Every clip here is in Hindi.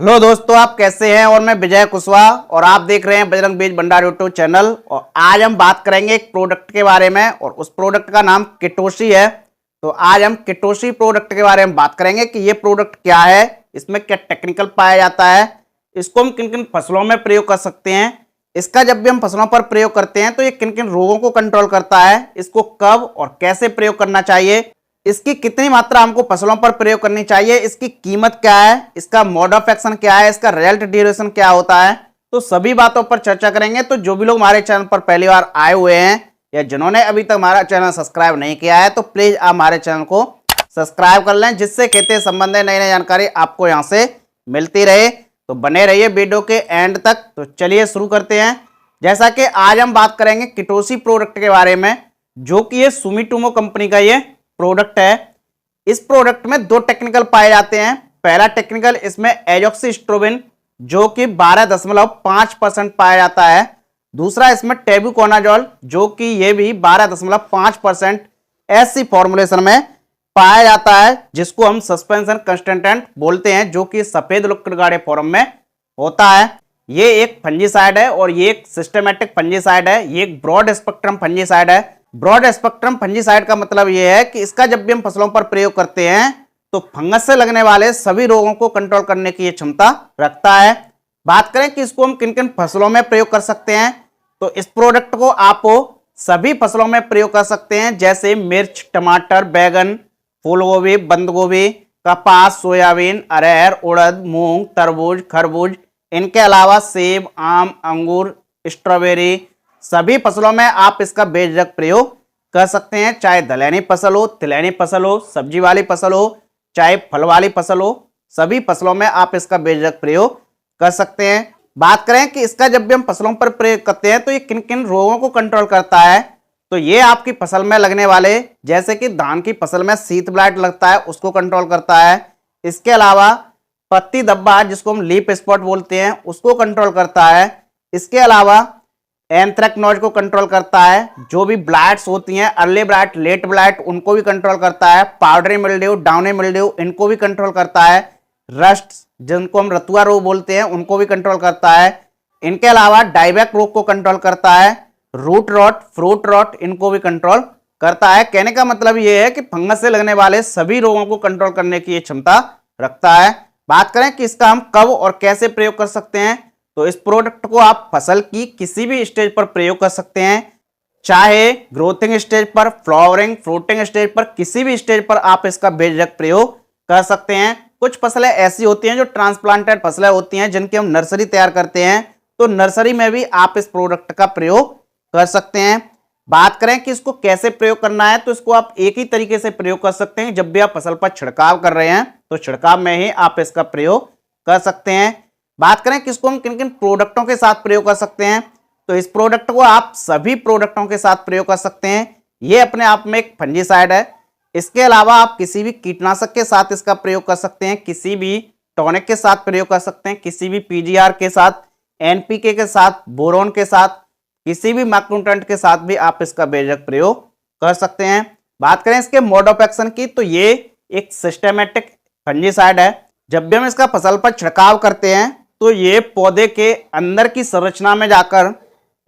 हेलो दोस्तों, आप कैसे हैं। और मैं विजय कुशवाहा और आप देख रहे हैं बजरंग बीज भंडार यूट्यूब चैनल। और आज हम बात करेंगे एक प्रोडक्ट के बारे में और उस प्रोडक्ट का नाम किटोशी है। तो आज हम किटोशी प्रोडक्ट के बारे में बात करेंगे कि ये प्रोडक्ट क्या है, इसमें क्या टेक्निकल पाया जाता है, इसको हम किन किन फसलों में प्रयोग कर सकते हैं, इसका जब भी हम फसलों पर प्रयोग करते हैं तो ये किन किन रोगों को कंट्रोल करता है, इसको कब और कैसे प्रयोग करना चाहिए, इसकी कितनी मात्रा हमको फसलों पर प्रयोग करनी चाहिए, इसकी कीमत क्या है, इसका मोड ऑफ एक्शन क्या है, इसका रिजल्ट ड्यूरेशन क्या होता है। तो सभी बातों पर चर्चा करेंगे। तो जो भी लोग हमारे चैनल पर पहली बार आए हुए हैं या जिन्होंने अभी तक हमारा चैनल सब्सक्राइब नहीं किया है तो प्लीज आप हमारे चैनल को सब्सक्राइब कर लें, जिससे खेती संबंधी नई नई जानकारी आपको यहाँ से मिलती रहे। तो बने रहिए वीडियो के एंड तक। तो चलिए शुरू करते हैं। जैसा कि आज हम बात करेंगे किटोशी प्रोडक्ट के बारे में, जो कि ये सुमिटोमो कंपनी का ये प्रोडक्ट है। इस प्रोडक्ट में दो टेक्निकल पाए जाते हैं। पहला टेक्निकल इसमें एजॉक्सिस्ट्रोबिन जो कि 12.5% पाया जाता है। दूसरा इसमें टेबुकोनाजोल जो कि ये भी 12.5% ऐसी फॉर्मुलेशन में पाया जाता है, जिसको हम सस्पेंशन कंस्टेंटेंट बोलते हैं, जो कि सफेद लुक्कड़ गाढ़े फॉर्म में होता है। ये एक फंजीसाइड है और ये एक सिस्टमेटिक फंजीसाइड है। ये एक ब्रॉड स्पेक्ट्रम फंजीसाइड है। ब्रॉड स्पेक्ट्रम फंजीसाइड का मतलब यह है कि इसका जब भी हम फसलों पर प्रयोग करते हैं तो फंगस से लगने वाले सभी रोगों को कंट्रोल करने की यह क्षमता रखता है। बात करें कि इसको हम किन किन फसलों में प्रयोग कर सकते हैं, तो इस प्रोडक्ट को आप सभी फसलों में प्रयोग कर सकते हैं, जैसे मिर्च, टमाटर, बैगन, फूलगोभी, बंद गोभी, कपास, सोयाबीन, अरहर, उड़द, मूंग, तरबूज, खरबूज। इनके अलावा सेब, आम, अंगूर, स्ट्रॉबेरी, सभी फसलों में आप इसका बेझिझक प्रयोग कर सकते हैं। चाहे दलहनी फसल हो, तिलहनी फसल हो, सब्जी वाली फसल हो, चाहे फल वाली फसल हो, सभी फसलों में आप इसका बेझिझक प्रयोग कर सकते हैं। बात करें कि इसका जब भी हम फसलों पर प्रयोग करते हैं तो ये किन किन रोगों को कंट्रोल करता है, तो ये आपकी फसल में लगने वाले, जैसे कि धान की फसल में शीत ब्लाइट लगता है, उसको कंट्रोल करता है। इसके अलावा पत्ती धब्बा जिसको हम लीफ स्पॉट बोलते हैं, उसको कंट्रोल करता है। इसके अलावा एंथ्रेक्नोज को कंट्रोल करता है। जो भी ब्लाइट्स होती हैं, अर्ली ब्लाइट, लेट ब्लाइट, उनको भी कंट्रोल करता है। पाउडरी मिल्ड्यू, डाउनी मिल्ड्यू, इनको भी कंट्रोल करता है। रस्ट जिनको हम रतुआ रोग बोलते हैं, उनको भी कंट्रोल करता है। इनके अलावा डाइबैक रोग को कंट्रोल करता है। रूट रॉट, फ्रूट रॉट, इनको भी कंट्रोल करता है। कहने का मतलब यह है कि फंगस से लगने वाले सभी रोगों को कंट्रोल करने की क्षमता रखता है। बात करें कि इसका हम कब और कैसे प्रयोग कर सकते हैं, तो इस प्रोडक्ट को आप फसल की किसी भी स्टेज पर प्रयोग कर सकते हैं, चाहे ग्रोथिंग स्टेज पर, फ्लावरिंग, फ्रूटिंग स्टेज पर, किसी भी स्टेज पर आप इसका बेझिझक प्रयोग कर सकते हैं। कुछ फसलें ऐसी होती हैं जो ट्रांसप्लांटेड फसलें होती हैं, जिनकी हम नर्सरी तैयार करते हैं, तो नर्सरी में भी आप इस प्रोडक्ट का प्रयोग कर सकते हैं। बात करें कि इसको कैसे प्रयोग करना है, तो इसको आप एक ही तरीके से प्रयोग कर सकते हैं। जब भी आप फसल पर छिड़काव कर रहे हैं तो छिड़काव में ही आप इसका प्रयोग कर सकते हैं। बात करें कि इसको हम किन किन प्रोडक्टों के साथ प्रयोग कर सकते हैं, तो इस प्रोडक्ट को आप सभी प्रोडक्टों के साथ प्रयोग कर सकते हैं। ये अपने आप में एक फंजीसाइड है। इसके अलावा आप किसी भी कीटनाशक के साथ इसका प्रयोग कर सकते हैं, किसी भी टॉनिक के साथ प्रयोग कर सकते हैं, किसी भी पीजीआर के साथ, एनपीके के साथ, बोरोन के साथ, किसी भी मैक्रोन्यूट्रेंट के साथ भी आप इसका बेझिझक प्रयोग कर सकते हैं। बात करें इसके मोड ऑफ एक्शन की, तो ये एक सिस्टमेटिक फंजीसाइड है। जब भी हम इसका फसल पर छिड़काव करते हैं तो ये पौधे के अंदर की संरचना में जाकर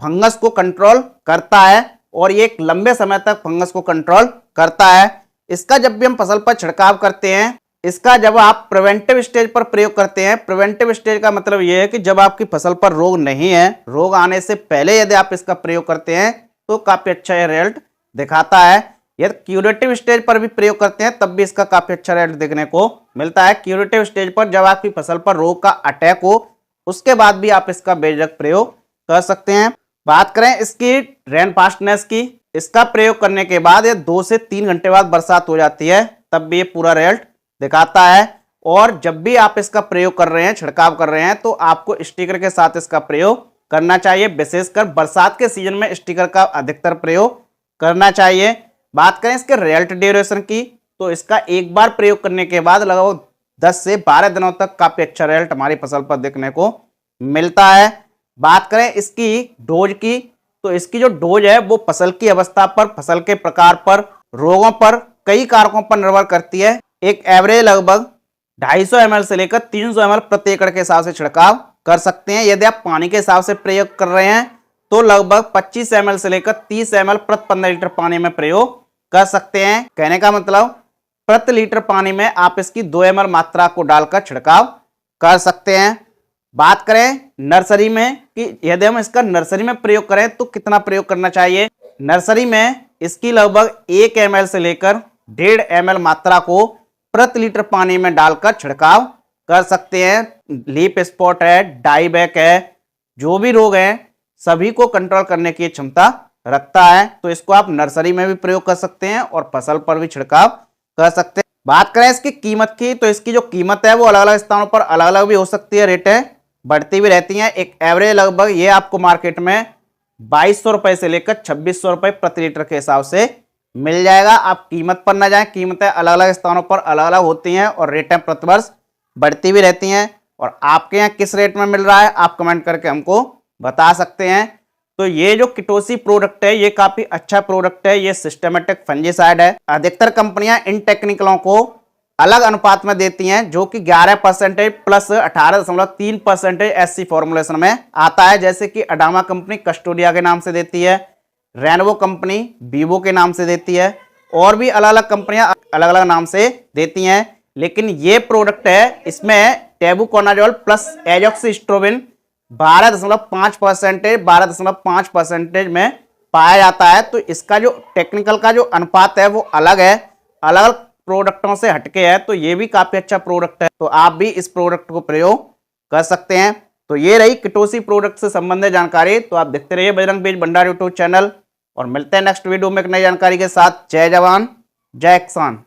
फंगस को कंट्रोल करता है और ये एक लंबे समय तक फंगस को कंट्रोल करता है। इसका जब भी हम फसल पर छिड़काव करते हैं, इसका जब आप प्रिवेंटिव स्टेज पर प्रयोग करते हैं, प्रिवेंटिव स्टेज का मतलब यह है कि जब आपकी फसल पर रोग नहीं है, रोग आने से पहले यदि आप इसका प्रयोग करते हैं तो काफी अच्छा ये रिजल्ट दिखाता है। यदि क्यूरेटिव स्टेज पर भी प्रयोग करते हैं तब भी इसका काफी अच्छा रिजल्ट देखने को मिलता है। क्यूरेटिव स्टेज पर जब आपकी फसल पर रोग का अटैक हो, उसके बाद भी आप इसका बेझिझक प्रयोग कर सकते हैं। बात करें इसकी रेन फास्टनेस की, इसका प्रयोग करने के बाद ये 2 से 3 घंटे बाद बरसात हो जाती है, तब भी ये पूरा रिजल्ट दिखाता है। और जब भी आप इसका प्रयोग कर रहे हैं, छिड़काव कर रहे हैं, तो आपको स्टिकर के साथ इसका प्रयोग करना चाहिए। विशेषकर बरसात के सीजन में स्टिकर का अधिकतर प्रयोग करना चाहिए। बात करें इसके रिजल्ट ड्यूरेशन की, तो इसका एक बार प्रयोग करने के बाद लगभग 10 से 12 दिनों तक काफी अच्छा रिजल्ट हमारी फसल पर देखने को मिलता है। बात करें इसकी डोज की, तो इसकी जो डोज है वो फसल की अवस्था पर, फसल के प्रकार पर, रोगों पर, कई कारकों पर निर्भर करती है। एक एवरेज लगभग 250 ml से लेकर 300 ml प्रति एकड़ के हिसाब से छिड़काव कर सकते हैं। यदि आप पानी के हिसाब से प्रयोग कर रहे हैं तो लगभग 25 ml से लेकर 30 ml प्रति 15 लीटर पानी में प्रयोग कर सकते हैं। कहने का मतलब प्रति लीटर पानी में आप इसकी 2 ml मात्रा को डालकर छिड़काव कर सकते हैं। बात करें नर्सरी में कि यदि हम इसका नर्सरी में प्रयोग करें तो कितना प्रयोग करना चाहिए। नर्सरी में इसकी लगभग 1 ml से लेकर 1.5 ml मात्रा को प्रति लीटर पानी में डालकर छिड़काव कर सकते हैं। लीफ स्पॉट है, डाई बैक है, जो भी रोग हैं सभी को कंट्रोल करने की क्षमता रखता है। तो इसको आप नर्सरी में भी प्रयोग कर सकते हैं और फसल पर भी छिड़काव कर सकते हैं। बात करें इसकी कीमत की तो इसकी जो कीमत है वो अलग अलग स्थानों पर अलग अलग भी हो सकती है, रेटें बढ़ती भी रहती हैं। एक एवरेज लगभग ये आपको मार्केट में 2200 रुपए से लेकर 2600 रुपए प्रति लीटर के हिसाब से मिल जाएगा। आप कीमत पर ना जाएं, कीमतें अलग अलग स्थानों पर अलग अलग होती हैं और रेटें प्रतिवर्ष बढ़ती भी रहती हैं। और आपके यहाँ किस रेट में मिल रहा है आप कमेंट करके हमको बता सकते हैं। तो ये जो किटोसी प्रोडक्ट है ये काफी अच्छा प्रोडक्ट है, ये सिस्टमेटिक फंजीसाइड है। अधिकतर कंपनियां इन टेक्निकलों को अलग अनुपात में देती हैं, जो कि 11% प्लस 18.3% एससी फॉर्मुलेशन में आता है। जैसे कि अडामा कंपनी कस्टोडिया के नाम से देती है, रेनवो कंपनी वीवो के नाम से देती है, और भी अलग अलग कंपनियां अलग अलग नाम से देती हैं। लेकिन ये प्रोडक्ट है, इसमें टेबुकोनाजोल प्लस एजॉक्सिस्ट्रोबिन 12.5% में पाया जाता है। तो इसका जो टेक्निकल का जो अनुपात है वो अलग है, अलग अलग प्रोडक्टों से हटके है। तो ये भी काफी अच्छा प्रोडक्ट है, तो आप भी इस प्रोडक्ट को प्रयोग कर सकते हैं। तो ये रही किटोसी प्रोडक्ट से संबंधित जानकारी। तो आप देखते रहिए बजरंग बीज भंडार यूट्यूब चैनल और मिलते हैं नेक्स्ट वीडियो में एक नई जानकारी के साथ। जय जवान जय किसान।